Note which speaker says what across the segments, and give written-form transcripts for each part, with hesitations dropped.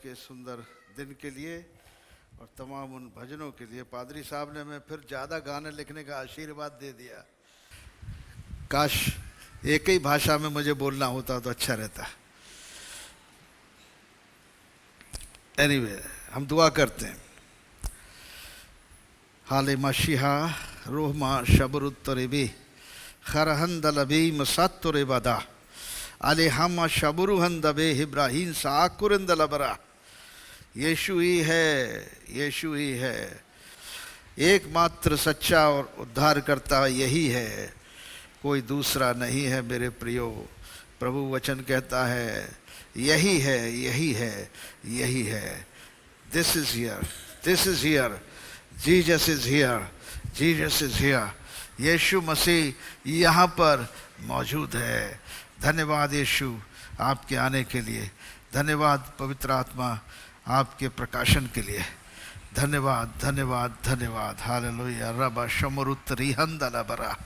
Speaker 1: के सुंदर दिन के लिए और तमाम उन भजनों के लिए। पादरी साहब ने हमें फिर ज़्यादा गाने लिखने का आशीर्वाद दे दिया। काश एक ही भाषा में मुझे बोलना होता तो अच्छा रहता। एनीवे, हम दुआ करते हैं। हाले मशीहा रोहमा शबरुत्तरेबी खरहंदलबी मसात्तुरे बदा अले हम शबरुहंदबे इब्राहिम साकुरंदलबरा। यीशु ही है, यीशु ही है, एकमात्र सच्चा और उद्धार करता यही है, कोई दूसरा नहीं है मेरे प्रियो। प्रभु वचन कहता है यही है, यही है, यही है। This is here, this is here, Jesus is here, Jesus is here. यीशु मसीह यहाँ पर मौजूद है। धन्यवाद यीशु आपके आने के लिए, धन्यवाद पवित्र आत्मा आपके प्रकाशन के लिए, धन्यवाद धन्यवाद धन्यवाद। हालेलुया। रबा शमरुत्तरिहंदलबरा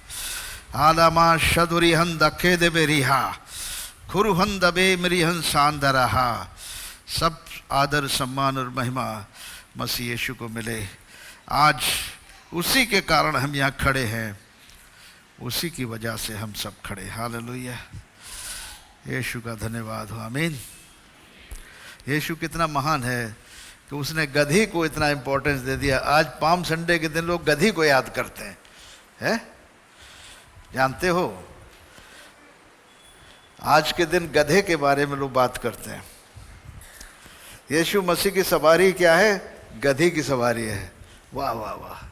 Speaker 1: आलामा शदुरिहंदखेदेबेरिहा खुरुहंदबे मरिहंसांदरहा। सब आदर सम्मान और महिमा मसीह यीशु को मिले। आज उसी के कारण हम यहाँ खड़े हैं, उसी की वजह से हम सब खड़े। हालेलुया। यीशु का धन्यवाद हो। आमीन। यीशु कितना महान है कि उसने गधी को इतना इम्पोर्टेंस दे दिया। आज पाम संडे के दिन लोग गधी को याद करते हैं, जानते हो? आज के दिन गधे के बारे में लोग बात करते हैं। यीशु मसीह की सवारी क्या है? गधी की सवारी है। वाह वाह वाह।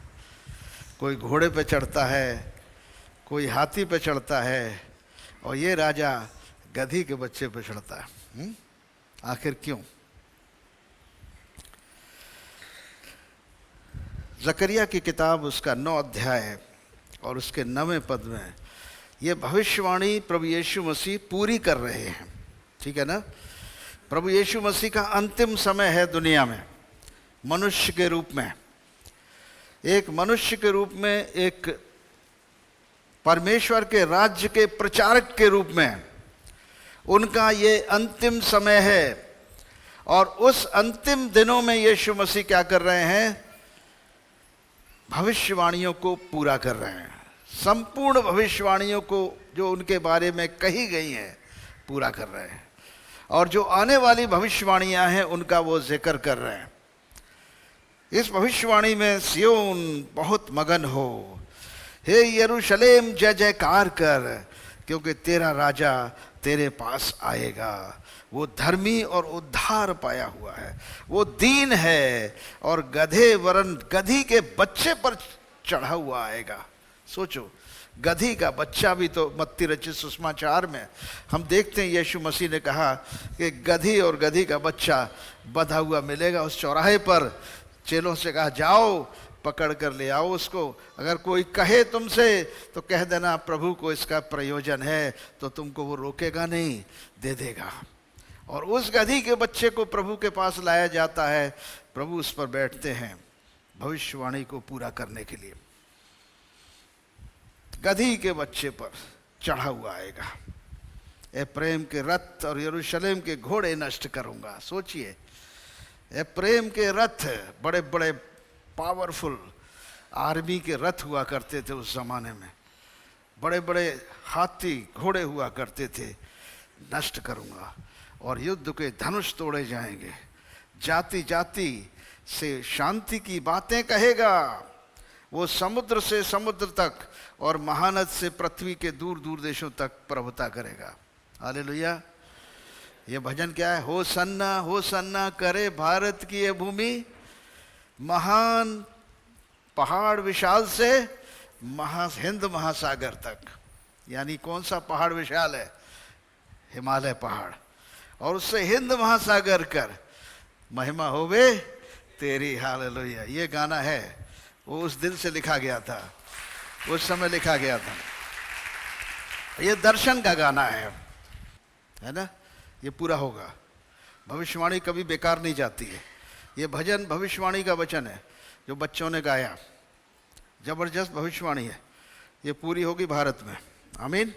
Speaker 1: कोई घोड़े पे चढ़ता है, कोई हाथी पे चढ़ता है, और ये राजा गधी के बच्चे पे चढ़ता है। आखिर क्यों? जकरिया की किताब उसका 9 अध्याय और उसके 9वें पद में ये भविष्यवाणी प्रभु यीशु मसीह पूरी कर रहे हैं। ठीक है ना? प्रभु यीशु मसीह का अंतिम समय है दुनिया में, मनुष्य के रूप में, एक मनुष्य के रूप में, एक परमेश्वर के राज्य के प्रचारक के रूप में उनका ये अंतिम समय है। और उस अंतिम दिनों में यीशु मसीह क्या कर रहे हैं? भविष्यवाणियों को पूरा कर रहे हैं। संपूर्ण भविष्यवाणियों को जो उनके बारे में कही गई हैं पूरा कर रहे हैं, और जो आने वाली भविष्यवाणियां हैं उनका वो जिक्र कर रहे हैं। इस भविष्यवाणी में सियोन बहुत मगन हो, हे यरूशलेम जय जयकार कर, क्योंकि तेरा राजा तेरे पास आएगा। वो धर्मी और उद्धार पाया हुआ है, वो दीन है और गधे वरन गधी के बच्चे पर चढ़ा हुआ आएगा। सोचो, गधी का बच्चा भी तो मत्ती रचित सुसमाचार में हम देखते हैं यीशु मसीह ने कहा कि गधी और गधी का बच्चा बंधा हुआ मिलेगा उस चौराहे पर। चेलों से कहा जाओ पकड़ कर ले आओ उसको। अगर कोई कहे तुमसे तो कह देना प्रभु को इसका प्रयोजन है, तो तुमको वो रोकेगा नहीं, दे देगा। और उस गधी के बच्चे को प्रभु के पास लाया जाता है। प्रभु उस पर बैठते हैं भविष्यवाणी को पूरा करने के लिए। गधी के बच्चे पर चढ़ा हुआ आएगा। एफ्रेम के रथ और यरूशलेम के घोड़े नष्ट करूंगा। सोचिए, एफ्रेम के रथ, बड़े बड़े पावरफुल आर्मी के रथ हुआ करते थे उस जमाने में, बड़े बड़े हाथी घोड़े हुआ करते थे, नष्ट करूंगा। और युद्ध के धनुष तोड़े जाएंगे, जाति जाति से शांति की बातें कहेगा। वो समुद्र से समुद्र तक और महानद से पृथ्वी के दूर दूर देशों तक प्रभुता करेगा। हालेलुया। ये भजन क्या है? हो सन्ना करे भारत की ये भूमि, महान पहाड़ विशाल से हिंद महासागर तक। यानी कौन सा पहाड़ विशाल है? हिमालय पहाड़। और उससे हिंद महासागर कर, महिमा होवे तेरी। हालेलुया। ये गाना है, वो उस दिल से लिखा गया था, उस समय लिखा गया था। ये दर्शन का गाना है ना? ये पूरा होगा। भविष्यवाणी कभी बेकार नहीं जाती है। ये भजन भविष्यवाणी का वचन है जो बच्चों ने गाया। जबरदस्त भविष्यवाणी है। ये पूरी होगी भारत में। आमीन।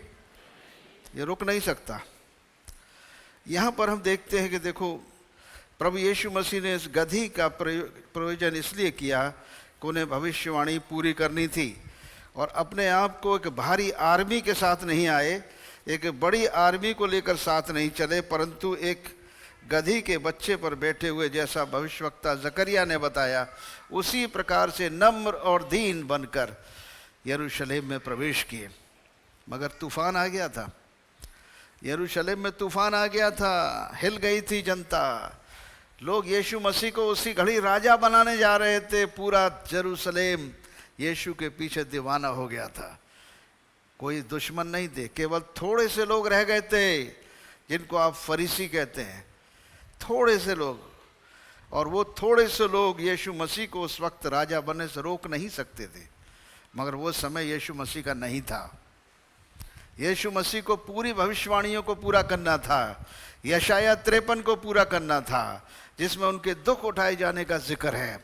Speaker 1: ये रुक नहीं सकता। यहाँ पर हम देखते हैं कि देखो प्रभु यीशु मसीह ने इस गधी का प्रयोजन इसलिए किया कि उन्हें भविष्यवाणी पूरी करनी थी, और अपने आप को एक भारी आर्मी के साथ नहीं आए, एक बड़ी आर्मी को लेकर साथ नहीं चले, परंतु एक गधी के बच्चे पर बैठे हुए, जैसा भविष्यवक्ता जकरिया ने बताया, उसी प्रकार से नम्र और दीन बनकर यरूशलेम में प्रवेश किए। मगर तूफान आ गया था, यरूशलेम में तूफान आ गया था, हिल गई थी जनता। लोग यीशु मसीह को उसी घड़ी राजा बनाने जा रहे थे। पूरा यरूशलेम यीशु के पीछे दीवाना हो गया था। कोई दुश्मन नहीं थे, केवल थोड़े से लोग रह गए थे जिनको आप फरीसी कहते हैं, थोड़े से लोग। और वो थोड़े से लोग यीशु मसीह को उस वक्त राजा बनने से रोक नहीं सकते थे, मगर वो समय यीशु मसीह का नहीं था। यीशु मसीह को पूरी भविष्यवाणियों को पूरा करना था, यशाया 53 को पूरा करना था, जिसमें उनके दुख उठाए जाने का जिक्र है,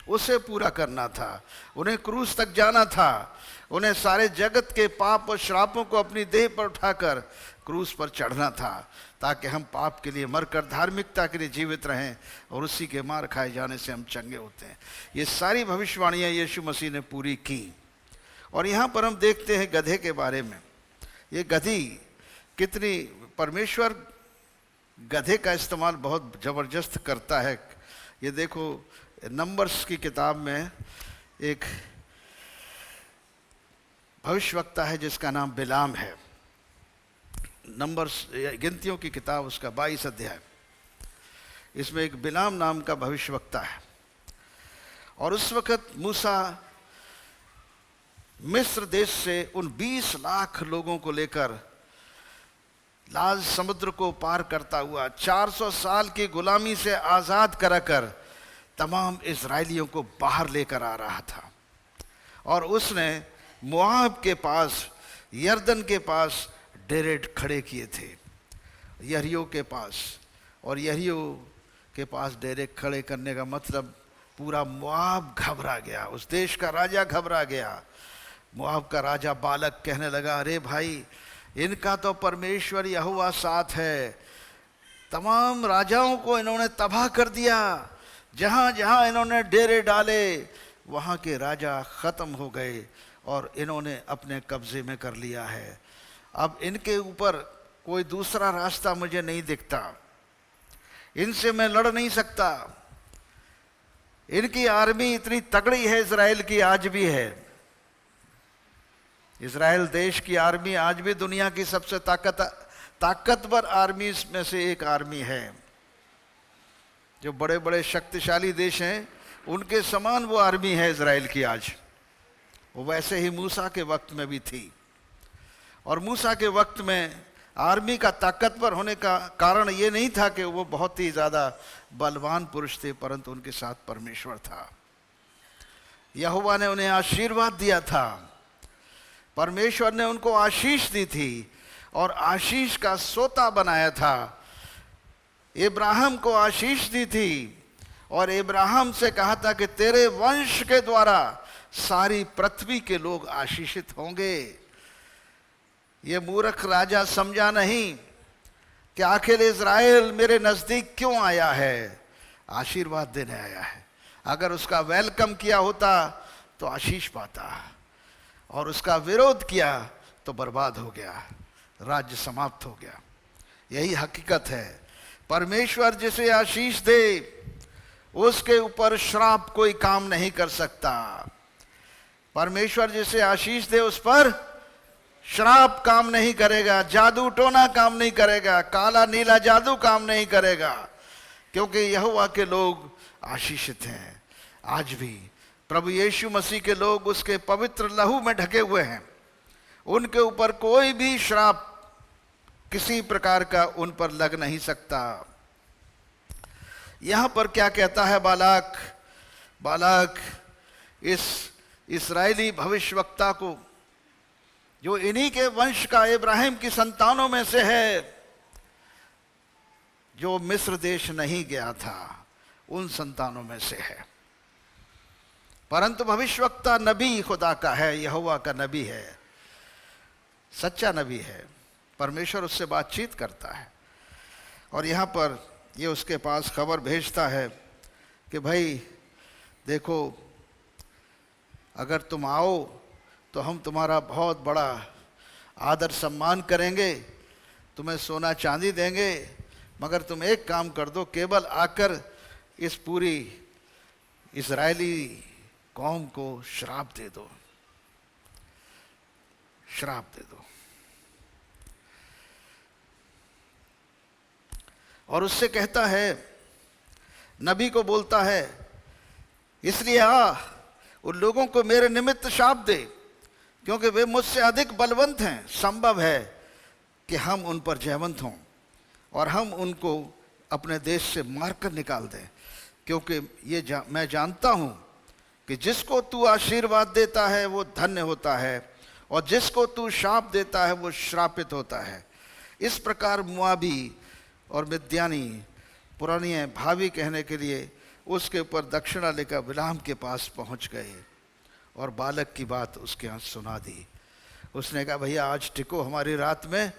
Speaker 1: उसे पूरा करना था। उन्हें क्रूस तक जाना था, उन्हें सारे जगत के पाप और श्रापों को अपनी देह पर उठाकर क्रूस पर चढ़ना था, ताकि हम पाप के लिए मरकर धार्मिकता के लिए जीवित रहें और उसी के मार खाए जाने से हम चंगे होते हैं। ये सारी भविष्यवाणियाँ यीशु मसीह ने पूरी की। और यहाँ पर हम देखते हैं गधे के बारे में। ये गधी कितनी, परमेश्वर गधे का इस्तेमाल बहुत ज़बरदस्त करता है। ये देखो, नंबर्स की किताब में एक भविष्यवक्ता है जिसका नाम बिलाम है। नंबर्स, गिनतियों की किताब, उसका 22 अध्याय, इसमें एक बिलाम नाम का भविष्यवक्ता है। और उस वक़्त मूसा मिस्र देश से उन 20 लाख लोगों को लेकर लाल समुद्र को पार करता हुआ 400 साल की गुलामी से आज़ाद कराकर तमाम इज़राइलियों को बाहर लेकर आ रहा था। और उसने मोआब के पास, यरदन के पास डेरे खड़े किए थे, यरीहो के पास। और यरीहो के पास डेरे खड़े करने का मतलब पूरा मोआब घबरा गया, उस देश का राजा घबरा गया। मोआब का राजा बालक कहने लगा, अरे भाई, इनका तो परमेश्वर यहोवा साथ है, तमाम राजाओं को इन्होंने तबाह कर दिया, जहाँ जहाँ इन्होंने डेरे डाले वहाँ के राजा ख़त्म हो गए और इन्होंने अपने कब्ज़े में कर लिया है। अब इनके ऊपर कोई दूसरा रास्ता मुझे नहीं दिखता, इनसे मैं लड़ नहीं सकता। इनकी आर्मी इतनी तगड़ी है, इज़राइल की आज भी है। इज़राइल देश की आर्मी आज भी दुनिया की सबसे ताकतवर आर्मी में से एक आर्मी है। जो बड़े बड़े शक्तिशाली देश हैं, उनके समान वो आर्मी है इज़राइल की आज। वो वैसे ही मूसा के वक्त में भी थी। और मूसा के वक्त में आर्मी का ताकतवर होने का कारण ये नहीं था कि वो बहुत ही ज़्यादा बलवान पुरुष थे, परंतु उनके साथ परमेश्वर था। यहोवा ने उन्हें आशीर्वाद दिया था, परमेश्वर ने उनको आशीष दी थी और आशीष का सोता बनाया था। इब्राहिम को आशीष दी थी और इब्राहिम से कहा था कि तेरे वंश के द्वारा सारी पृथ्वी के लोग आशीषित होंगे। ये मूर्ख राजा समझा नहीं कि आखिर इज़राइल मेरे नज़दीक क्यों आया है, आशीर्वाद देने आया है। अगर उसका वेलकम किया होता तो आशीष पाता, और उसका विरोध किया तो बर्बाद हो गया, राज्य समाप्त हो गया। यही हकीकत है। परमेश्वर जिसे आशीष दे उसके ऊपर श्राप कोई काम नहीं कर सकता। परमेश्वर जिसे आशीष दे उस पर श्राप काम नहीं करेगा, जादू टोना काम नहीं करेगा, काला नीला जादू काम नहीं करेगा, क्योंकि यहोवा के लोग आशीषित हैं। आज भी प्रभु यीशु मसीह के लोग उसके पवित्र लहू में ढके हुए हैं। उनके ऊपर कोई भी श्राप किसी प्रकार का उन पर लग नहीं सकता। यहां पर क्या कहता है बालाक इस इस्राएली भविष्यवक्ता को, जो इन्हीं के वंश का, इब्राहिम की संतानों में से है, जो मिस्र देश नहीं गया था, उन संतानों में से है। परंतु भविष्यवक्ता नबी खुदा का है, यहोवा का नबी है, सच्चा नबी है। परमेश्वर उससे बातचीत करता है। और यहाँ पर ये उसके पास खबर भेजता है कि भाई देखो, अगर तुम आओ तो हम तुम्हारा बहुत बड़ा आदर सम्मान करेंगे, तुम्हें सोना चांदी देंगे, मगर तुम एक काम कर दो, केवल आकर इस पूरी इजरायली कौम को श्राप दे दो, श्राप दे दो। और उससे कहता है, नबी को बोलता है, इसलिए आ उन लोगों को मेरे निमित्त शाप दे, क्योंकि वे मुझसे अधिक बलवंत हैं। संभव है कि हम उन पर जयवंत हों और हम उनको अपने देश से मारकर निकाल दें, क्योंकि मैं जानता हूं कि जिसको तू आशीर्वाद देता है वो धन्य होता है, और जिसको तू शाप देता है वो श्रापित होता है। इस प्रकार मुआबी और मिद्यानी पुरानी भावी कहने के लिए उसके ऊपर दक्षिणा लेकर बिलाम के पास पहुंच गए और बालक की बात उसके यहाँ सुना दी। उसने कहा, भैया आज टिको हमारी रात में,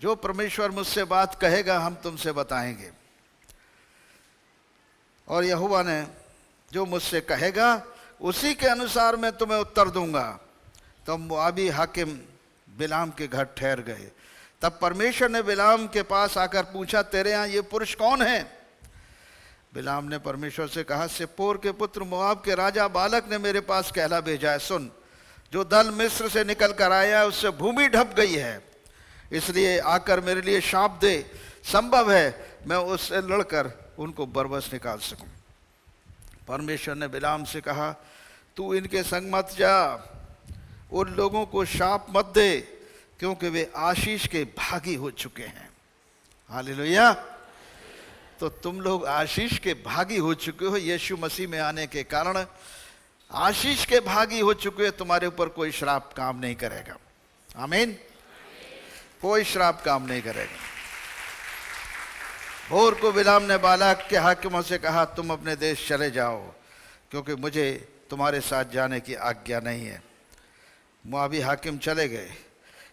Speaker 1: जो परमेश्वर मुझसे बात कहेगा हम तुमसे बताएंगे, और यहोवा ने जो मुझसे कहेगा उसी के अनुसार मैं तुम्हें उत्तर दूंगा। तो मुआबी हाकिम बिलाम के घर ठहर गए। तब परमेश्वर ने बिलाम के पास आकर पूछा, तेरे यहाँ ये पुरुष कौन है? बिलाम ने परमेश्वर से कहा, सिप्पोर के पुत्र मोआब के राजा बालक ने मेरे पास कहला भेजा है। सुन, जो दल मिस्र से निकल कर आया है उससे भूमि ढप गई है, इसलिए आकर मेरे लिए शाप दे, संभव है मैं उससे लड़कर उनको बरबस निकाल सकूं। परमेश्वर ने बिलाम से कहा, तू इनके संग मत जा, उन लोगों को शाप मत दे, क्योंकि वे आशीष के भागी हो चुके हैं। हालेलुया। तो तुम लोग आशीष के भागी हो चुके हो, यीशु मसीह में आने के कारण आशीष के भागी हो चुके हो। तुम्हारे ऊपर कोई श्राप काम नहीं करेगा। आमीन। कोई श्राप काम नहीं करेगा। भोर को बिलाम ने बालाक के हाकिमों से कहा, तुम अपने देश चले जाओ, क्योंकि मुझे तुम्हारे साथ जाने की आज्ञा नहीं है। मुआबी हाकिम चले गए।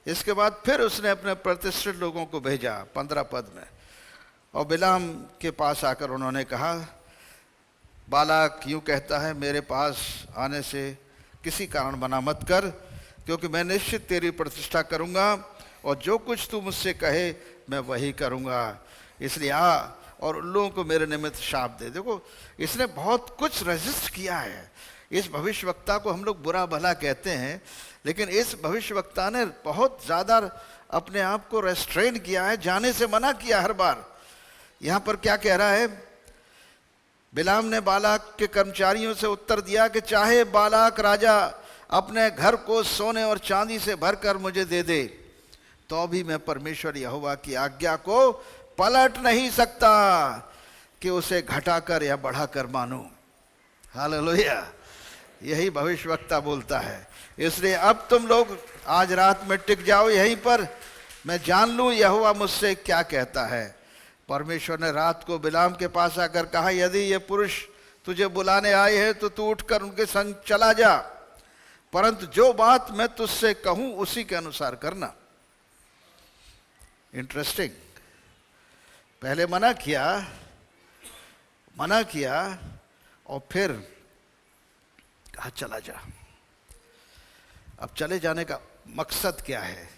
Speaker 1: इसके बाद फिर उसने अपने प्रतिष्ठित लोगों को भेजा 15 पद में, और बिलाम के पास आकर उन्होंने कहा, बालाक यूँ कहता है, मेरे पास आने से किसी कारण मना मत कर, क्योंकि मैं निश्चित तेरी प्रतिष्ठा करूँगा, और जो कुछ तू मुझसे कहे मैं वही करूँगा। इसलिए आ और उन लोगों को मेरे निमित्त शाप दे। देखो, इसने बहुत कुछ रेजिस्ट किया है। इस भविष्यवक्ता को हम लोग बुरा भला कहते हैं, लेकिन इस भविष्यवक्ता ने बहुत ज़्यादा अपने आप को रेस्ट्रेन किया है, जाने से मना किया हर बार। यहाँ पर क्या कह रहा है, बिलाम ने बालाक के कर्मचारियों से उत्तर दिया कि चाहे बालाक राजा अपने घर को सोने और चांदी से भरकर मुझे दे दे, तो भी मैं परमेश्वर यहोवा की आज्ञा को पलट नहीं सकता कि उसे घटाकर या बढ़ाकर मानूं। हालेलुया। यही भविष्यवक्ता बोलता है। इसलिए अब तुम लोग आज रात में टिक जाओ यहीं पर, मैं जान लूं यहोवा मुझसे क्या कहता है। परमेश्वर ने रात को बिलाम के पास आकर कहा, यदि ये पुरुष तुझे बुलाने आए हैं तो तू उठकर उनके संग चला जा, परंतु जो बात मैं तुझसे कहूं उसी के अनुसार करना। इंटरेस्टिंग। पहले मना किया और फिर कहा चला जा। अब चले जाने का मकसद क्या है?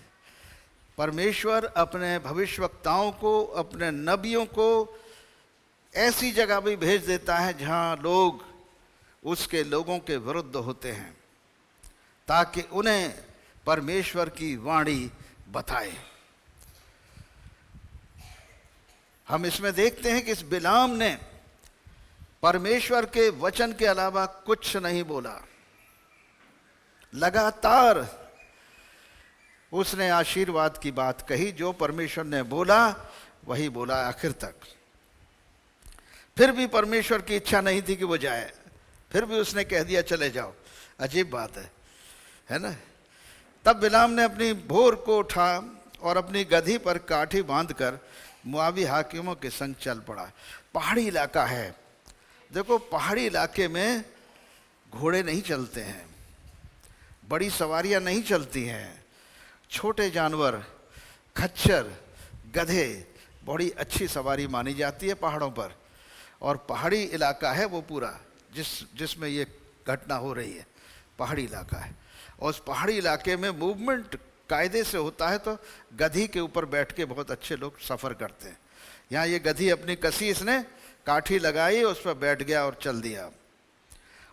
Speaker 1: परमेश्वर अपने भविष्यवक्ताओं को, अपने नबियों को ऐसी जगह भी भेज देता है जहां लोग उसके लोगों के विरुद्ध होते हैं, ताकि उन्हें परमेश्वर की वाणी बताए। हम इसमें देखते हैं कि इस बिलाम ने परमेश्वर के वचन के अलावा कुछ नहीं बोला। लगातार उसने आशीर्वाद की बात कही, जो परमेश्वर ने बोला वही बोला आखिर तक। फिर भी परमेश्वर की इच्छा नहीं थी कि वो जाए, फिर भी उसने कह दिया चले जाओ। अजीब बात है ना। तब बिलाम ने अपनी भोर को उठा और अपनी गधी पर काठी बांधकर मुआबी हाकिमों के संग चल पड़ा। पहाड़ी इलाका है। देखो, पहाड़ी इलाके में घोड़े नहीं चलते हैं, बड़ी सवारियां नहीं चलती हैं, छोटे जानवर, खच्चर, गधे बड़ी अच्छी सवारी मानी जाती है पहाड़ों पर, और पहाड़ी इलाका है वो पूरा जिसमें ये घटना हो रही है, पहाड़ी इलाका है। और उस पहाड़ी इलाके में मूवमेंट कायदे से होता है, तो गधी के ऊपर बैठ के बहुत अच्छे लोग सफ़र करते हैं। यहाँ ये गधी अपनी कसीस ने काठी लगाई, उस पर बैठ गया और चल दिया,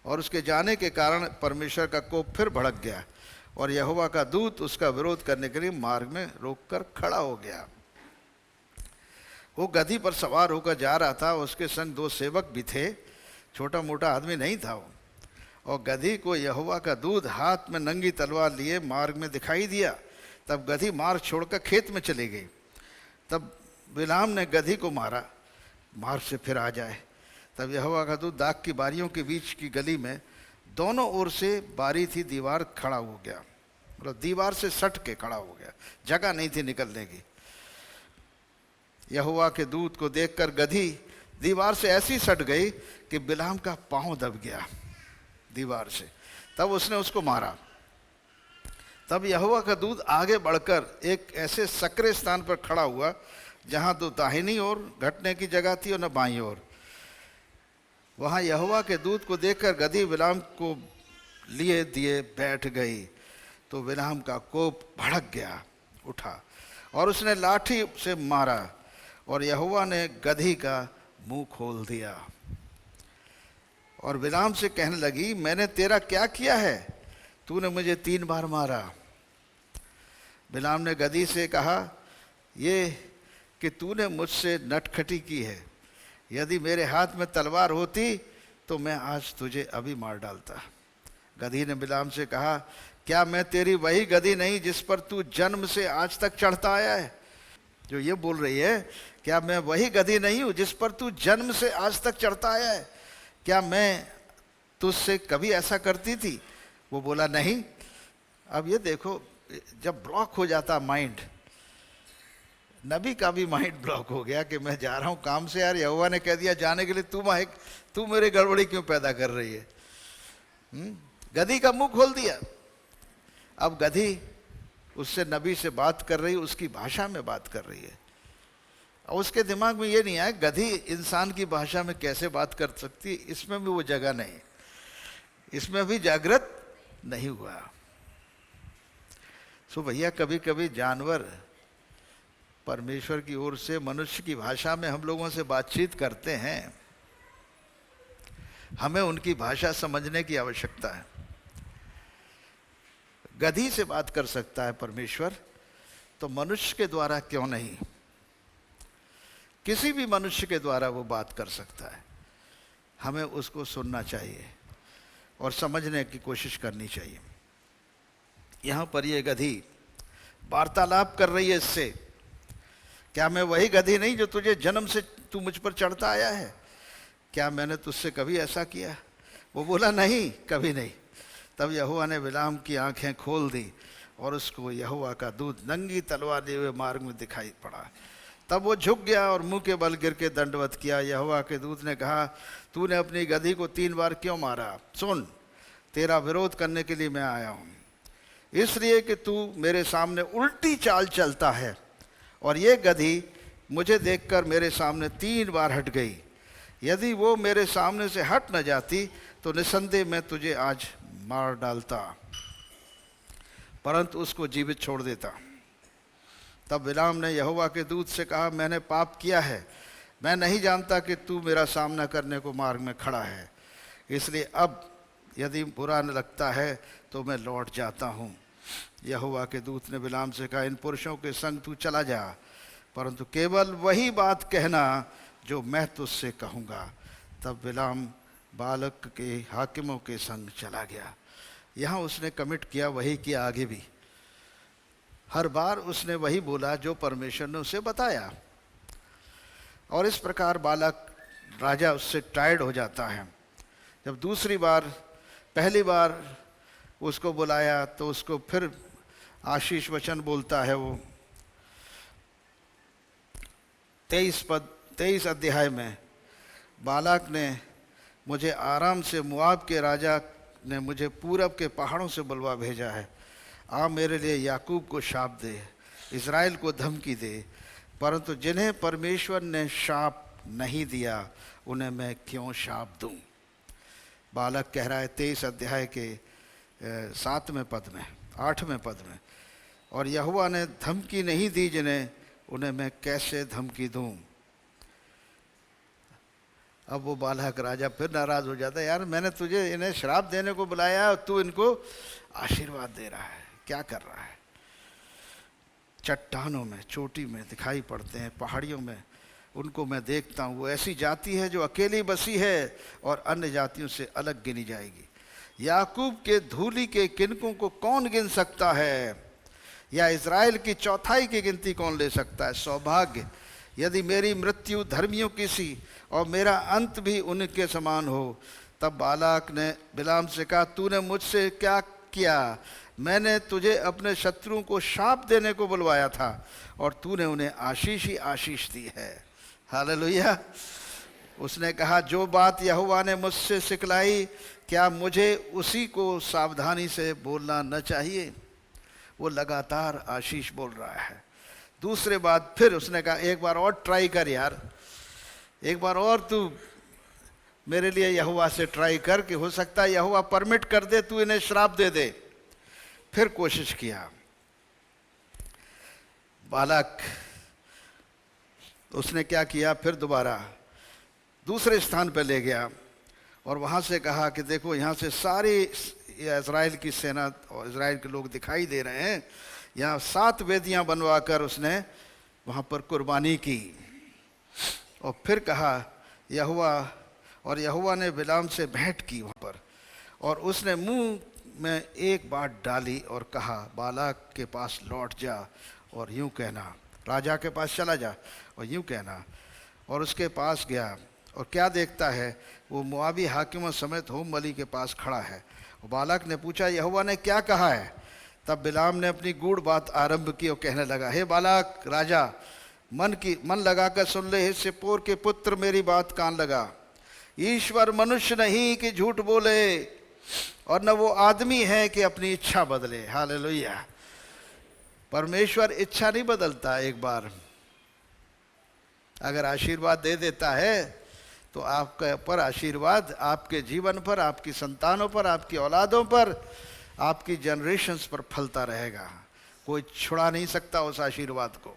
Speaker 1: और उसके जाने के कारण परमेश्वर का कोप फिर भड़क गया, और यहोवा का दूत उसका विरोध करने के लिए मार्ग में रोककर खड़ा हो गया। वो गधी पर सवार होकर जा रहा था, उसके संग 2 सेवक भी थे, छोटा मोटा आदमी नहीं था वो। और गधी को यहोवा का दूत हाथ में नंगी तलवार लिए मार्ग में दिखाई दिया। तब गधी मार्ग छोड़कर खेत में चली गई। तब बिलाम ने गधी को मारा, मार्ग से फिर आ जाए। तब यहोवा का दूत दाख की बारियों के बीच की गली में दोनों ओर से बारी थी, दीवार खड़ा हो गया, मतलब दीवार से सट के खड़ा हो गया, जगह नहीं थी निकलने की। यहोवा के दूत को देखकर गधी दीवार से ऐसी सट गई कि बिलाम का पांव दब गया दीवार से। तब उसने उसको मारा। तब यहोवा का दूत आगे बढ़कर एक ऐसे सकरे स्थान पर खड़ा हुआ जहां तो दाहिनी ओर घटने की जगह थी और न बाईं ओर। वहां यहोवा के दूत को देखकर गधी बिलाम को लिए दिए बैठ गई, तो बिलाम का कोप भड़क गया, उठा और उसने लाठी से मारा, और यहोवा ने गधी का मुंह खोल दिया। और बिलाम से कहने लगी, मैंने तेरा क्या किया है, तूने मुझे 3 बार मारा। बिलाम ने गधी से कहा, ये कि तूने मुझसे नटखटी की है, यदि मेरे हाथ में तलवार होती तो मैं आज तुझे अभी मार डालता। गधी ने बिलाम से कहा, क्या मैं तेरी वही गधी नहीं जिस पर तू जन्म से आज तक चढ़ता आया है? जो ये बोल रही है, क्या मैं वही गधी नहीं हूं जिस पर तू जन्म से आज तक चढ़ता आया है? क्या मैं तुझसे कभी ऐसा करती थी? वो बोला नहीं। अब ये देखो, जब ब्लॉक हो जाता माइंड, नबी का भी माइंड ब्लॉक हो गया कि मैं जा रहा हूं काम से, यार यहोवा ने कह दिया जाने के लिए, तू मेरे गड़बड़ी क्यों पैदा कर रही है? गधी का मुंह खोल दिया। अब गधी उससे नबी से बात कर रही, उसकी भाषा में बात कर रही है, और उसके दिमाग में ये नहीं आया गधी इंसान की भाषा में कैसे बात कर सकती, इसमें भी वो जगह नहीं, इसमें भी जागृत नहीं हुआ। सो भैया, कभी कभी जानवर परमेश्वर की ओर से मनुष्य की भाषा में हम लोगों से बातचीत करते हैं, हमें उनकी भाषा समझने की आवश्यकता है। गधी से बात कर सकता है परमेश्वर, तो मनुष्य के द्वारा क्यों नहीं? किसी भी मनुष्य के द्वारा वो बात कर सकता है। हमें उसको सुनना चाहिए और समझने की कोशिश करनी चाहिए। यहाँ पर ये गधी वार्तालाप कर रही है इससे, क्या मैं वही गधी नहीं जो तुझे जन्म से तू मुझ पर चढ़ता आया है? क्या मैंने तुझसे कभी ऐसा किया? वो बोला नहीं, कभी नहीं। तब यहोवा ने बिलाम की आंखें खोल दी और उसको यहोवा का दूत नंगी तलवार लिए हुए मार्ग में दिखाई पड़ा। तब वो झुक गया और मुंह के बल गिर के दंडवत किया। यहोवा के दूत ने कहा, तूने अपनी गधी को 3 बार क्यों मारा? सुन, तेरा विरोध करने के लिए मैं आया हूँ, इसलिए कि तू मेरे सामने उल्टी चाल चलता है, और ये गधी मुझे देखकर मेरे सामने 3 बार हट गई। यदि वो मेरे सामने से हट न जाती तो निसंदेह मैं तुझे आज मार डालता, परंतु उसको जीवित छोड़ देता। तब बिलाम ने यहोवा के दूत से कहा, मैंने पाप किया है, मैं नहीं जानता कि तू मेरा सामना करने को मार्ग में खड़ा है, इसलिए अब यदि बुरा न लगता है तो मैं लौट जाता हूँ। यहोवा के दूत ने बिलाम से कहा, इन पुरुषों के संग तू चला जा, परंतु केवल वही बात कहना जो मैं तुझसे कहूँगा। तब बिलाम बालक के हाकिमों के संग चला गया। यहाँ उसने कमिट किया, वही किया आगे भी। हर बार उसने वही बोला जो परमेश्वर ने उसे बताया, और इस प्रकार बालक राजा उससे टायर्ड हो जाता है। जब दूसरी बार, पहली बार उसको बुलाया तो उसको फिर आशीष वचन बोलता है। वो 23 अध्याय में, बालाक ने मुझे आराम से, मुआब के राजा ने मुझे पूरब के पहाड़ों से बुलवा भेजा है। आ मेरे लिए याकूब को शाप दे, इज़राइल को धमकी दे, परंतु जिन्हें परमेश्वर ने शाप नहीं दिया उन्हें मैं क्यों शाप दूं। बालक कह रहा है 23 अध्याय के 7वें पद में, 8वें पद में, और यहोवा ने धमकी नहीं दी जिन्हें, उन्हें मैं कैसे धमकी दूं। अब वो बालक राजा फिर नाराज हो जाता है, यार मैंने तुझे इन्हें श्राप देने को बुलाया और तू इनको आशीर्वाद दे रहा है, क्या कर रहा है। चट्टानों में, चोटी में दिखाई पड़ते हैं, पहाड़ियों में उनको मैं देखता हूँ। वो ऐसी जाति है जो अकेली बसी है और अन्य जातियों से अलग गिनी जाएगी। याकूब के धूलि के किनकों को कौन गिन सकता है, या इज़राइल की चौथाई की गिनती कौन ले सकता है। सौभाग्य यदि मेरी मृत्यु धर्मियों की सी और मेरा अंत भी उनके समान हो। तब बालाक ने बिलाम से कहा, तूने मुझसे क्या किया। मैंने तुझे अपने शत्रुओं को शाप देने को बुलवाया था और तूने उन्हें आशीष ही आशीष दी है। हालेलुया। उसने कहा, जो बात यहोवा ने मुझसे सिखलाई, क्या मुझे उसी को सावधानी से बोलना न चाहिए। वो लगातार आशीष बोल रहा है। दूसरे बात फिर उसने कहा, एक बार और ट्राई कर यार, एक बार और तू मेरे लिए यहोवा से ट्राई कर, कि हो सकता है यहोवा परमिट कर दे, तू इन्हें श्राप दे दे। फिर कोशिश किया बालक, उसने क्या किया, फिर दोबारा दूसरे स्थान पर ले गया और वहाँ से कहा कि देखो यहाँ से सारी इज़राइल की सेना और इज़राइल के लोग दिखाई दे रहे हैं। यहाँ 7 वेदियाँ बनवा कर उसने वहाँ पर कुर्बानी की। और फिर कहा यहोवा, और यहोवा ने बिलाम से भेंट की वहाँ पर, और उसने मुंह में एक बात डाली और कहा, बालाक के पास लौट जा और यूँ कहना, राजा के पास चला जा और यूँ कहना। और उसके पास गया और क्या देखता है, वो मोआबी हाकिमों समेत होम बलि के पास खड़ा है। और बालाक ने पूछा, यहोवा ने क्या कहा है। तब बिलाम ने अपनी गूढ़ बात आरंभ की और कहने लगा, हे बालाक राजा, मन लगाकर सुन ले, हे सिप्पोर के पुत्र मेरी बात कान लगा। ईश्वर मनुष्य नहीं कि झूठ बोले, और न वो आदमी है कि अपनी इच्छा बदले। हालेलुया। परमेश्वर इच्छा नहीं बदलता। एक बार अगर आशीर्वाद दे देता है तो आपके पर आशीर्वाद आपके जीवन पर, आपकी संतानों पर, आपकी औलादों पर, आपकी जनरेशन्स पर फलता रहेगा। कोई छुड़ा नहीं सकता उस आशीर्वाद को।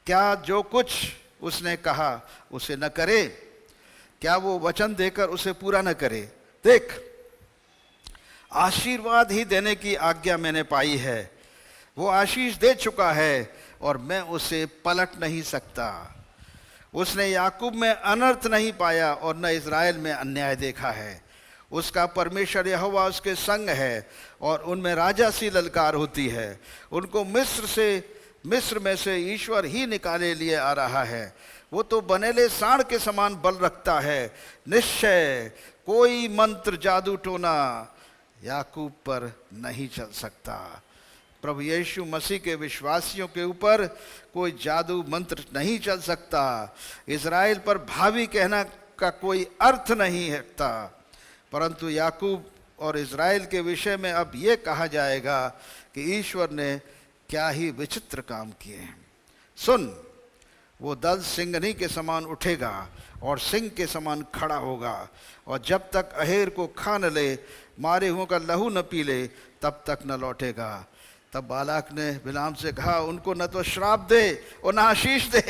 Speaker 1: क्या जो कुछ उसने कहा उसे न करे, क्या वो वचन देकर उसे पूरा न करे। देख, आशीर्वाद ही देने की आज्ञा मैंने पाई है। वो आशीष दे चुका है और मैं उसे पलट नहीं सकता। उसने याकूब में अनर्थ नहीं पाया और न इज़राइल में अन्याय देखा है। उसका परमेश्वर यहोवा उसके संग है और उनमें राजा सी ललकार होती है। उनको मिस्र में से ईश्वर ही निकाले लिए आ रहा है। वो तो बनेले सांड के समान बल रखता है। निश्चय कोई मंत्र जादू टोना याकूब पर नहीं चल सकता। प्रभु यीशु मसीह के विश्वासियों के ऊपर कोई जादू मंत्र नहीं चल सकता। इज़राइल पर भावी कहना का कोई अर्थ नहीं रखता, परंतु याकूब और इज़राइल के विषय में अब ये कहा जाएगा कि ईश्वर ने क्या ही विचित्र काम किए हैं। सुन, वो दल सिंहनी के समान उठेगा और सिंह के समान खड़ा होगा, और जब तक अहेर को खा न ले, मारे हुओं का लहू न पी ले, तब तक न लौटेगा। तब बालाक ने बिलाम से कहा, उनको न तो श्राप दे और न आशीष दे।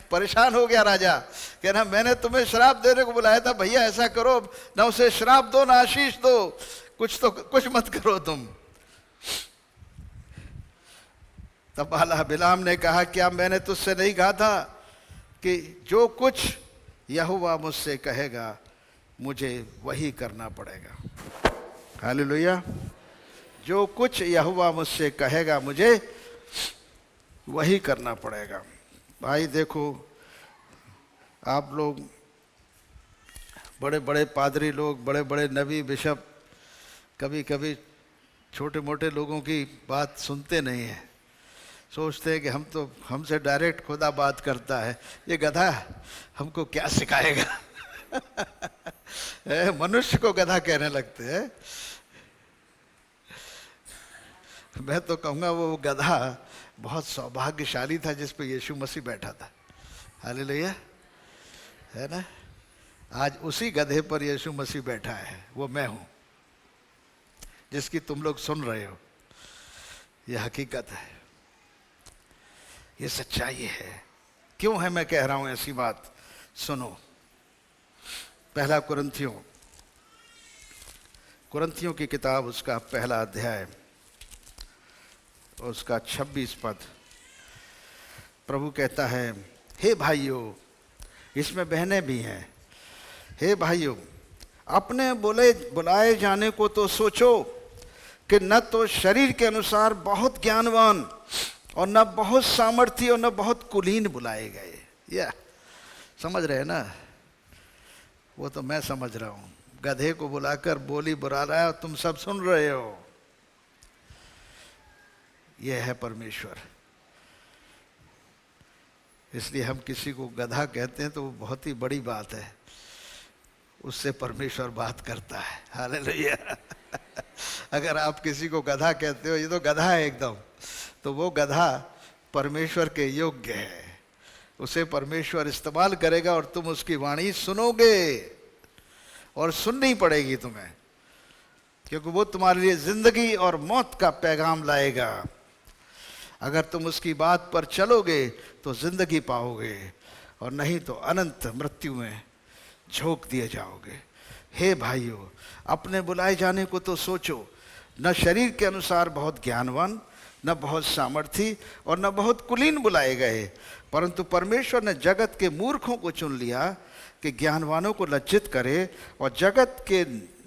Speaker 1: परेशान हो गया राजा, कहना मैंने तुम्हें श्राप देने को बुलाया था, भैया ऐसा करो, न उसे श्राप दो न आशीष दो, कुछ मत करो तुम। तब बिलाम ने कहा, क्या मैंने तुझसे नहीं कहा था कि जो कुछ यहोवा मुझसे कहेगा मुझे वही करना पड़ेगा। हालेलुया। जो कुछ यहोवा मुझसे कहेगा मुझे वही करना पड़ेगा। भाई देखो, आप लोग बड़े बड़े पादरी लोग, बड़े बड़े नबी बिशप कभी कभी छोटे मोटे लोगों की बात सुनते नहीं हैं। सोचते हैं कि हम तो हमसे डायरेक्ट खुदा बात करता है, ये गधा हमको क्या सिखाएगा। मनुष्य को गधा कहने लगते हैं। मैं तो कहूँगा वो गधा बहुत सौभाग्यशाली था जिस पे यीशु मसीह बैठा था। हालेलुया, है ना। आज उसी गधे पर यीशु मसीह बैठा है, वो मैं हूं जिसकी तुम लोग सुन रहे हो। यह हकीकत है, ये सच्चाई है। क्यों है मैं कह रहा हूं ऐसी बात? सुनो, पहला कुरिन्थियों की किताब, उसका पहला अध्याय, उसका 26 पद। प्रभु कहता है, हे भाइयों, इसमें बहनें भी हैं, हे भाइयों, अपने बुलाए जाने को तो सोचो कि न तो शरीर के अनुसार बहुत ज्ञानवान और न बहुत सामर्थी और न बहुत कुलीन बुलाए गए। या समझ रहे हैं ना? वो तो मैं समझ रहा हूं। गधे को बुलाकर बोली बुला रहा है और तुम सब सुन रहे हो। यह है परमेश्वर। इसलिए हम किसी को गधा कहते हैं तो वो बहुत ही बड़ी बात है, उससे परमेश्वर बात करता है। हालेलुया। अगर आप किसी को गधा कहते हो, ये तो गधा है एकदम, तो वो गधा परमेश्वर के योग्य है। उसे परमेश्वर इस्तेमाल करेगा और तुम उसकी वाणी सुनोगे और सुननी पड़ेगी तुम्हें, क्योंकि वो तुम्हारे लिए जिंदगी और मौत का पैगाम लाएगा। अगर तुम उसकी बात पर चलोगे तो जिंदगी पाओगे और नहीं तो अनंत मृत्यु में झोंक दिए जाओगे। हे भाइयों, अपने बुलाए जाने को तो सोचो, न शरीर के अनुसार बहुत ज्ञानवान, न बहुत सामर्थी और न बहुत कुलीन बुलाए गए, परंतु परमेश्वर ने जगत के मूर्खों को चुन लिया कि ज्ञानवानों को लज्जित करे, और जगत के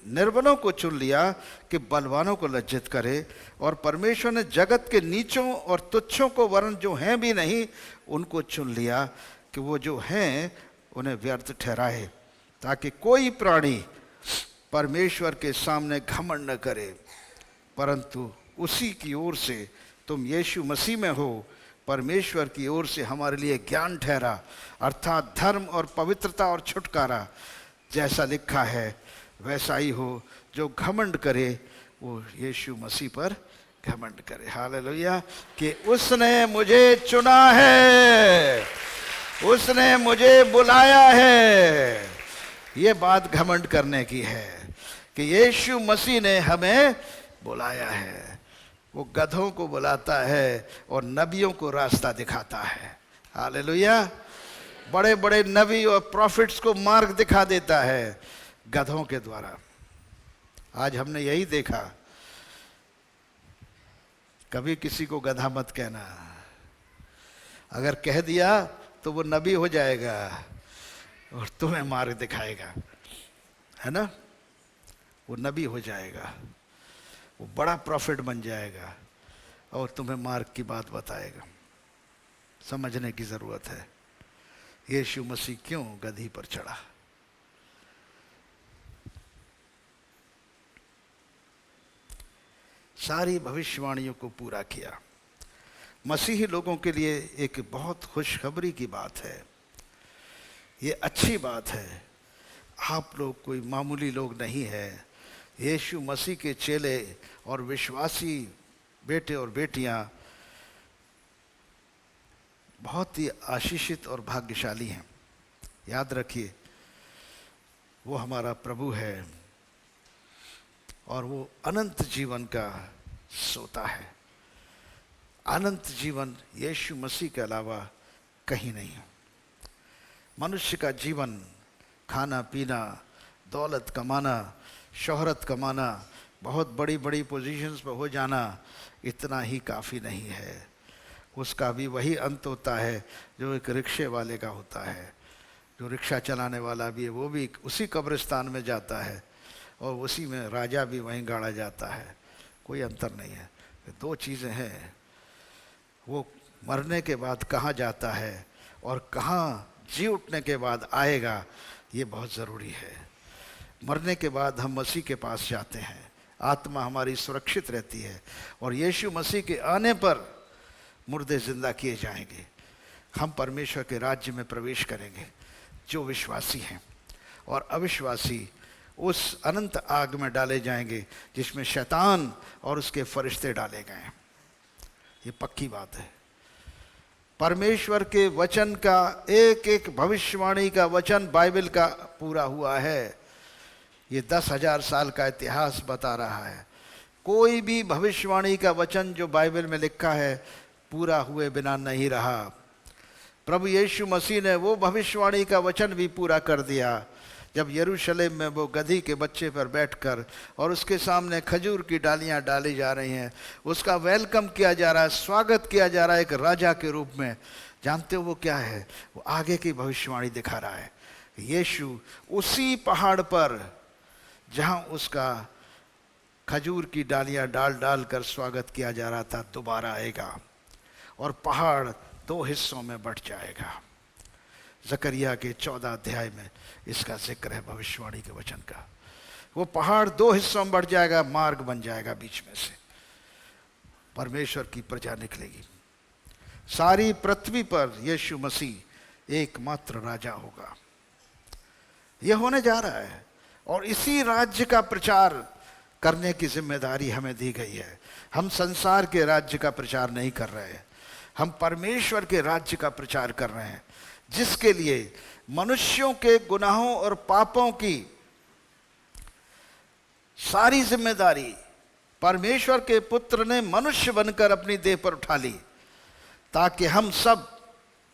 Speaker 1: निर्बलों को चुन लिया कि बलवानों को लज्जित करे। और परमेश्वर ने जगत के नीचों और तुच्छों को, वरन जो हैं भी नहीं, उनको चुन लिया कि वो जो हैं उन्हें व्यर्थ ठहराए, ताकि कोई प्राणी परमेश्वर के सामने घमंड न करे, परंतु उसी की ओर से तुम यीशु मसीह में हो, परमेश्वर की ओर से हमारे लिए ज्ञान ठहरा, अर्थात धर्म और पवित्रता और छुटकारा। जैसा लिखा है वैसा ही हो, जो घमंड करे वो यीशु मसीह पर घमंड करे। हालेलुया। कि उसने मुझे चुना है, उसने मुझे बुलाया है। ये बात घमंड करने की है कि यीशु मसीह ने हमें बुलाया है। वो गधों को बुलाता है और नबियों को रास्ता दिखाता है। हालेलुया। बड़े बड़े नबी और प्रॉफिट्स को मार्ग दिखा देता है गधों के द्वारा। आज हमने यही देखा। कभी किसी को गधा मत कहना, अगर कह दिया तो वो नबी हो जाएगा और तुम्हें मार्ग दिखाएगा, है ना। वो नबी हो जाएगा, वो बड़ा प्रॉफिट बन जाएगा और तुम्हें मार्ग की बात बताएगा। समझने की जरूरत है यीशु मसीह क्यों गधी पर चढ़ा। सारी भविष्यवाणियों को पूरा किया। मसीही लोगों के लिए एक बहुत खुशखबरी की बात है, ये अच्छी बात है। आप लोग कोई मामूली लोग नहीं है। यीशु मसीह के चेले और विश्वासी बेटे और बेटियां बहुत ही आशीषित और भाग्यशाली हैं। याद रखिए, वो हमारा प्रभु है और वो अनंत जीवन का सोता है। अनंत जीवन यीशु मसीह के अलावा कहीं नहीं है। मनुष्य का जीवन खाना पीना, दौलत कमाना, शोहरत कमाना, बहुत बड़ी बड़ी पोजीशंस पर हो जाना, इतना ही काफ़ी नहीं है। उसका भी वही अंत होता है जो एक रिक्शे वाले का होता है। जो रिक्शा चलाने वाला भी है वो भी उसी कब्रिस्तान में जाता है और उसी में राजा भी वहीं गाड़ा जाता है। कोई अंतर नहीं है। दो चीज़ें हैं, वो मरने के बाद कहाँ जाता है और कहाँ जी उठने के बाद आएगा, ये बहुत ज़रूरी है। मरने के बाद हम मसीह के पास जाते हैं, आत्मा हमारी सुरक्षित रहती है और यीशु मसीह के आने पर मुर्दे जिंदा किए जाएंगे। हम परमेश्वर के राज्य में प्रवेश करेंगे। जो विश्वासी हैं और अविश्वासी उस अनंत आग में डाले जाएंगे जिसमें शैतान और उसके फरिश्ते डाले गए हैं। ये पक्की बात है। परमेश्वर के वचन का एक एक भविष्यवाणी का वचन बाइबल का पूरा हुआ है। ये 10,000 साल का इतिहास बता रहा है। कोई भी भविष्यवाणी का वचन जो बाइबल में लिखा है पूरा हुए बिना नहीं रहा। प्रभु यीशु मसीह ने वो भविष्यवाणी का वचन भी पूरा कर दिया जब यरूशलेम में वो गधी के बच्चे पर बैठकर और उसके सामने खजूर की डालियां डाली जा रही हैं, उसका वेलकम किया जा रहा है, स्वागत किया जा रहा है एक राजा के रूप में। जानते हो वो क्या है? वो आगे की भविष्यवाणी दिखा रहा है। यीशु उसी पहाड़ पर जहां उसका खजूर की डालियां डाल डाल कर स्वागत किया जा रहा था दोबारा आएगा और पहाड़ 2 हिस्सों में बंट जाएगा। जकरिया के 14 अध्याय में इसका जिक्र है भविष्यवाणी के वचन का। वो पहाड़ 2 हिस्सों में बढ़ जाएगा, मार्ग बन जाएगा, बीच में से परमेश्वर की प्रजा निकलेगी। सारी पृथ्वी पर यीशु मसीह एकमात्र राजा होगा। यह होने जा रहा है और इसी राज्य का प्रचार करने की जिम्मेदारी हमें दी गई है। हम संसार के राज्य का प्रचार नहीं कर रहे हैं, हम परमेश्वर के राज्य का प्रचार कर रहे हैं, जिसके लिए मनुष्यों के गुनाहों और पापों की सारी जिम्मेदारी परमेश्वर के पुत्र ने मनुष्य बनकर अपनी देह पर उठा ली, ताकि हम सब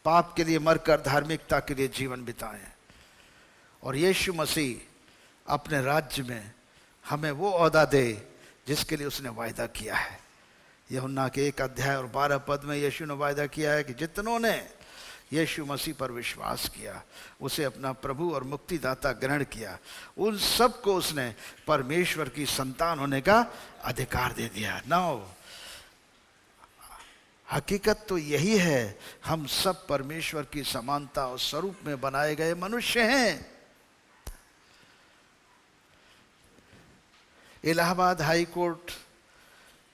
Speaker 1: पाप के लिए मरकर धार्मिकता के लिए जीवन बिताएं। और यीशु मसीह अपने राज्य में हमें वो ओहदा दे जिसके लिए उसने वायदा किया है। यूहन्ना के 1 अध्याय और 12 पद में यीशु ने वायदा किया है कि जितनों ने यीशु मसीह पर विश्वास किया, उसे अपना प्रभु और मुक्तिदाता ग्रहण किया, उन सबको उसने परमेश्वर की संतान होने का अधिकार दे दिया। नाउ हकीकत तो यही है, हम सब परमेश्वर की समानता और स्वरूप में बनाए गए मनुष्य हैं। इलाहाबाद हाई कोर्ट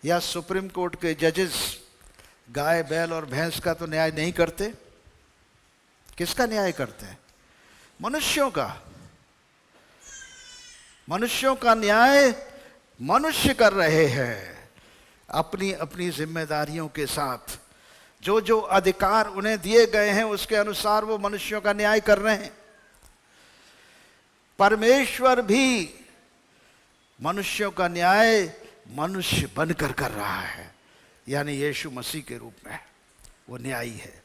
Speaker 1: या सुप्रीम कोर्ट के जजेस गाय बैल और भैंस का तो न्याय नहीं करते। किसका न्याय करते हैं? मनुष्यों का। मनुष्यों का न्याय मनुष्य कर रहे हैं अपनी अपनी जिम्मेदारियों के साथ। जो जो अधिकार उन्हें दिए गए हैं उसके अनुसार वो मनुष्यों का न्याय कर रहे हैं। परमेश्वर भी मनुष्यों का न्याय मनुष्य बनकर कर रहा है, यानी यीशु मसीह के रूप में। वो न्यायी है,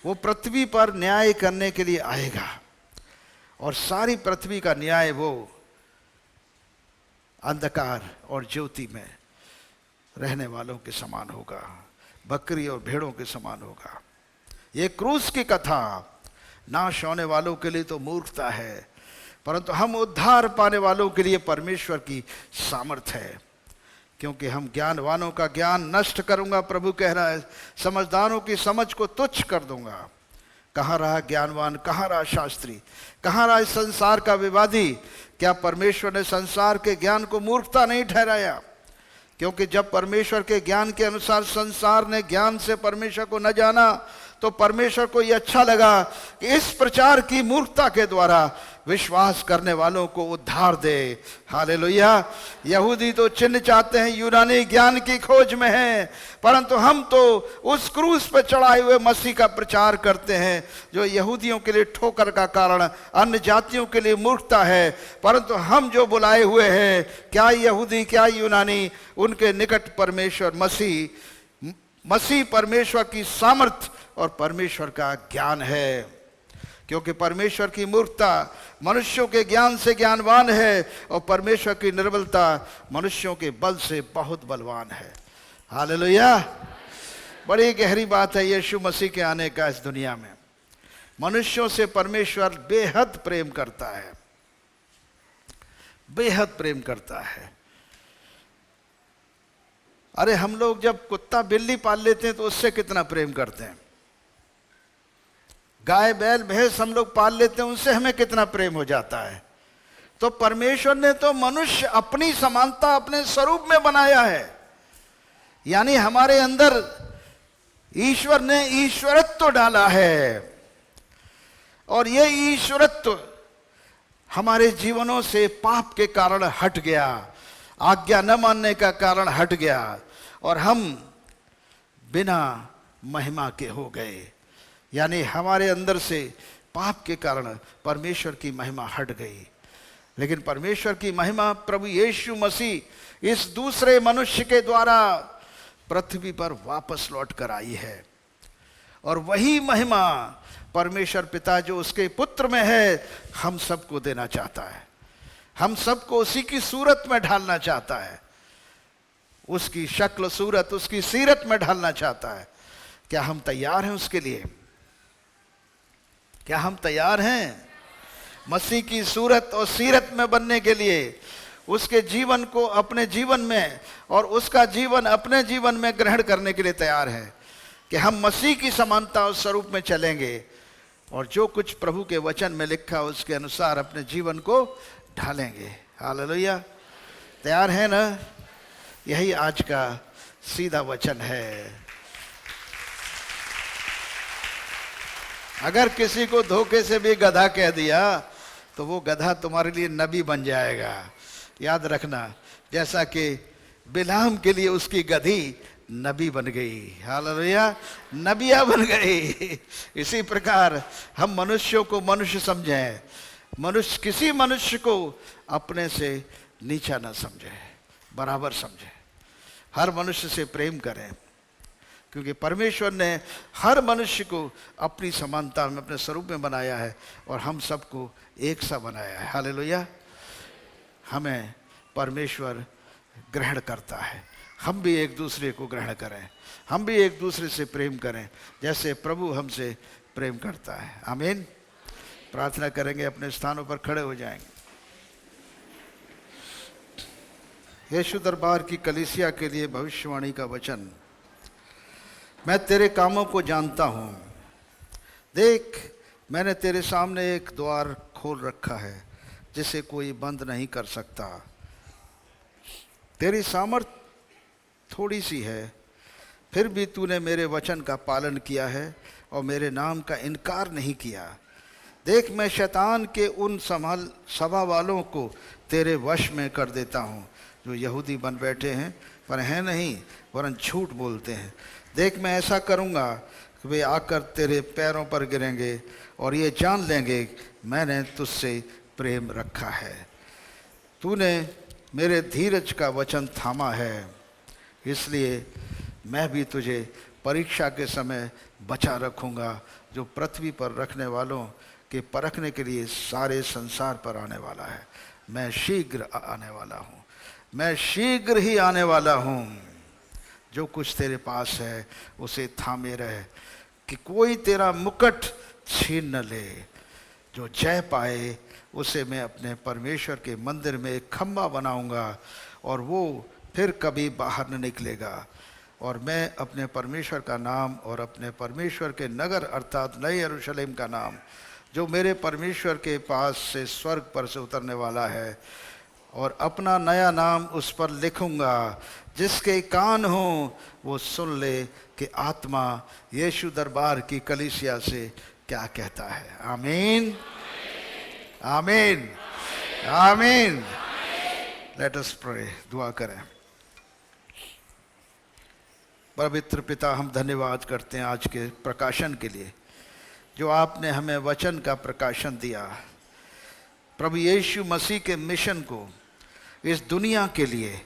Speaker 1: वो पृथ्वी पर न्याय करने के लिए आएगा और सारी पृथ्वी का न्याय वो अंधकार और ज्योति में रहने वालों के समान होगा, बकरी और भेड़ों के समान होगा। ये क्रूस की कथा नाश होने वालों के लिए तो मूर्खता है, परंतु हम उद्धार पाने वालों के लिए परमेश्वर की सामर्थ है। क्योंकि हम ज्ञानवानों का ज्ञान नष्ट करूंगा, प्रभु कह रहा है, समझदारों की समझ को तुच्छ कर दूंगा। कहाँ रहा ज्ञानवान, कहाँ रहा शास्त्री, कहाँ रहा इस संसार का विवादी? क्या परमेश्वर ने संसार के ज्ञान को मूर्खता नहीं ठहराया? क्योंकि जब परमेश्वर के ज्ञान के अनुसार संसार ने ज्ञान से परमेश्वर को न जाना, तो परमेश्वर को यह अच्छा लगा कि इस प्रचार की मूर्खता के द्वारा विश्वास करने वालों को उद्धार दे। हालेलुया। यहूदी तो चिन्ह चाहते हैं, यूनानी ज्ञान की खोज में हैं, परंतु हम तो उस क्रूस पर चढ़ाए हुए मसीह का प्रचार करते हैं, जो यहूदियों के लिए ठोकर का कारण, अन्य जातियों के लिए मूर्खता है। परंतु हम जो बुलाए हुए हैं, क्या यहूदी क्या यूनानी, उनके निकट परमेश्वर मसीह परमेश्वर की सामर्थ और परमेश्वर का ज्ञान है। क्योंकि परमेश्वर की मूर्खता मनुष्यों के ज्ञान से ज्ञानवान है और परमेश्वर की निर्बलता मनुष्यों के बल से बहुत बलवान है। हालेलुया। बड़ी गहरी बात है यीशु मसीह के आने का इस दुनिया में। मनुष्यों से परमेश्वर बेहद प्रेम करता है, बेहद प्रेम करता है। अरे हम लोग जब कुत्ता बिल्ली पाल लेते हैं तो उससे कितना प्रेम करते हैं। गाय बैल भैंस हम लोग पाल लेते हैं, उनसे हमें कितना प्रेम हो जाता है। तो परमेश्वर ने तो मनुष्य अपनी समानता अपने स्वरूप में बनाया है, यानी हमारे अंदर ईश्वर ने ईश्वरत्व डाला है और ये ईश्वरत्व हमारे जीवनों से पाप के कारण हट गया, आज्ञा न मानने का कारण हट गया और हम बिना महिमा के हो गए। यानी हमारे अंदर से पाप के कारण परमेश्वर की महिमा हट गई। लेकिन परमेश्वर की महिमा प्रभु यीशु मसीह इस दूसरे मनुष्य के द्वारा पृथ्वी पर वापस लौट कर आई है। और वही महिमा परमेश्वर पिता जो उसके पुत्र में है हम सबको देना चाहता है। हम सबको उसी की सूरत में ढालना चाहता है, उसकी शक्ल सूरत उसकी सीरत में ढालना चाहता है। क्या हम तैयार हैं उसके लिए? क्या हम तैयार हैं मसीह की सूरत और सीरत में बनने के लिए? उसके जीवन को अपने जीवन में और उसका जीवन अपने जीवन में ग्रहण करने के लिए तैयार हैं कि हम मसीह की समानता और स्वरूप में चलेंगे और जो कुछ प्रभु के वचन में लिखा उसके अनुसार अपने जीवन को ढालेंगे। हालेलुया। तैयार है ना? यही आज का सीधा वचन है। अगर किसी को धोखे से भी गधा कह दिया तो वो गधा तुम्हारे लिए नबी बन जाएगा। याद रखना, जैसा कि बिलाम के लिए उसकी गधी नबी बन गई। हालेलुया, नबिया बन गई। इसी प्रकार हम मनुष्यों को मनुष्य समझें, किसी मनुष्य को अपने से नीचा न समझें, बराबर समझें। हर मनुष्य से प्रेम करें क्योंकि परमेश्वर ने हर मनुष्य को अपनी समानता में अपने स्वरूप में बनाया है और हम सबको एक सा बनाया है। हालेलुया। हमें परमेश्वर ग्रहण करता है। हम भी एक दूसरे को ग्रहण करें, हम भी एक दूसरे से प्रेम करें जैसे प्रभु हमसे प्रेम करता है। आमीन। प्रार्थना करेंगे, अपने स्थानों पर खड़े हो जाएंगे। यीशु दरबार की कलीसिया के लिए भविष्यवाणी का वचन। मैं तेरे कामों को जानता हूँ, देख मैंने तेरे सामने एक द्वार खोल रखा है जिसे कोई बंद नहीं कर सकता। तेरी सामर्थ थोड़ी सी है, फिर भी तूने मेरे वचन का पालन किया है और मेरे नाम का इनकार नहीं किया। देख मैं शैतान के उन सभा वालों को तेरे वश में कर देता हूँ जो यहूदी बन बैठे हैं पर हैं नहीं वरन झूठ बोलते हैं। देख मैं ऐसा करूँगा कि वे आकर तेरे पैरों पर गिरेंगे और ये जान लेंगे मैंने तुझसे प्रेम रखा है। तूने मेरे धीरज का वचन थामा है, इसलिए मैं भी तुझे परीक्षा के समय बचा रखूँगा जो पृथ्वी पर रखने वालों के परखने के लिए सारे संसार पर आने वाला है। मैं शीघ्र आने वाला हूँ, मैं शीघ्र ही आने वाला हूँ। जो कुछ तेरे पास है उसे थामे रहे कि कोई तेरा मुकुट छीन न ले। जो जय पाए उसे मैं अपने परमेश्वर के मंदिर में एक खम्भा बनाऊंगा और वो फिर कभी बाहर न निकलेगा। और मैं अपने परमेश्वर का नाम और अपने परमेश्वर के नगर अर्थात नए यरूशलेम का नाम जो मेरे परमेश्वर के पास से स्वर्ग पर से उतरने वाला है और अपना नया नाम उस पर लिखूंगा। जिसके कान हो वो सुन ले कि आत्मा यीशु दरबार की कलीसिया से क्या कहता है। आमीन, आमीन, आमीन। Let us pray. दुआ करें। पवित्र पिता, हम धन्यवाद करते हैं आज के प्रकाशन के लिए जो आपने हमें वचन का प्रकाशन दिया। प्रभु यीशु मसीह के मिशन को इस दुनिया के लिए,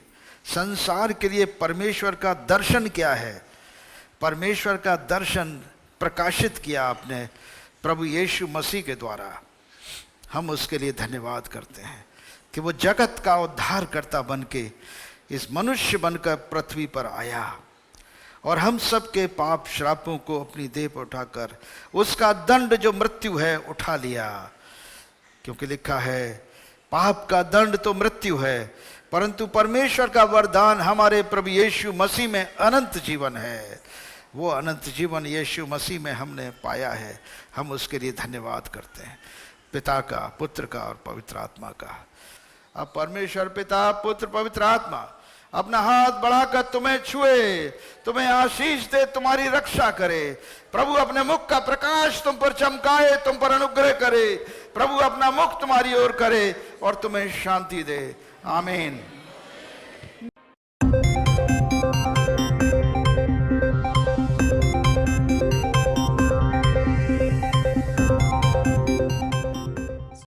Speaker 1: संसार के लिए परमेश्वर का दर्शन क्या है, परमेश्वर का दर्शन प्रकाशित किया आपने प्रभु यीशु मसीह के द्वारा। हम उसके लिए धन्यवाद करते हैं कि वो जगत का उद्धारकर्ता बन के इस मनुष्य बनकर पृथ्वी पर आया और हम सब के पाप श्रापों को अपनी देह पर उठाकर उसका दंड जो मृत्यु है उठा लिया। क्योंकि लिखा है पाप का दंड तो मृत्यु है परंतु परमेश्वर का वरदान हमारे प्रभु यीशु मसीह में अनंत जीवन है। वो अनंत जीवन यीशु मसीह में हमने पाया है। हम उसके लिए धन्यवाद करते हैं, पिता का, पुत्र का और पवित्र आत्मा का। अब परमेश्वर पिता, पुत्र, पवित्र आत्मा अपना हाथ बढ़ाकर तुम्हें छुए, तुम्हें आशीष दे, तुम्हारी रक्षा करे। प्रभु अपने मुख का प्रकाश तुम पर चमकाए, तुम पर अनुग्रह करे। प्रभु अपना मुख तुम्हारी ओर करे और तुम्हें शांति दे। आमीन।